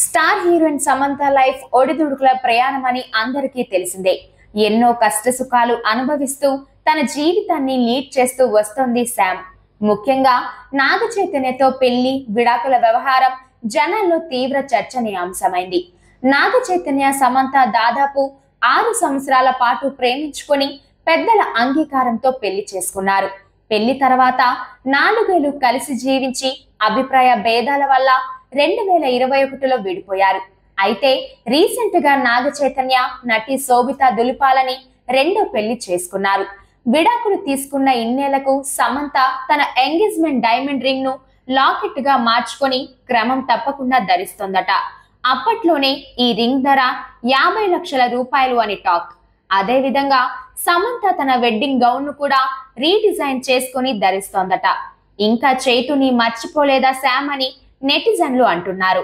Star heroine Samantha life ఒడిదుడుకుల ప్రయాణమని అందరికీ తెలిసిందే. ఎన్నో కష్ట సుఖాలు అనుభవిస్తూ తన జీవితాన్ని లీడ్ చేస్తూ వస్తోంది శామ్. ముఖ్యంగా నాగ చైతన్యతో పెళ్లి విడాకుల వ్యవహారం జనాల్లో తీవ్ర చర్చనీయాంశమైంది. నాగ చైతన్య సమంత దాదాపు 6 సంవత్సరాల పాటు ప్రేమించుకొని పెద్దల అంగీకారంతో పెళ్లి చేసుకున్నారు. పెళ్లి తర్వాత 4 ఏళ్లు కలిసి జీవించి అభిప్రాయ భేదాల వల్ల 2021లో విడిపోయారు. అయితే రీసెంట్ గా నాగ చైతన్య నటి శోభితా దులిపాలని రెండో పెళ్లి చేసుకున్నారు. విడాకులు తీసుకున్న ఇన్నేళ్లకు సమంత తన ఎంగేజ్మెంట్ డైమండ్ రింగ్ ను లాకెట్ గా మార్చుకొని క్రమం తప్పకుండా ధరిస్తోందట. అప్పట్లోనే ఈ రింగ్ ధర 50 లక్షల రూపాయలు అని టాక్. అదే విధంగా సమంత తన వెడ్డింగ్ గౌన్ ను కూడా రీడిజైన్ చేసుకుని ధరిస్తోందట. ఇంకా చైతుని మర్చిపోలేదా శామ్ అని నెటిజన్లు అంటున్నారు.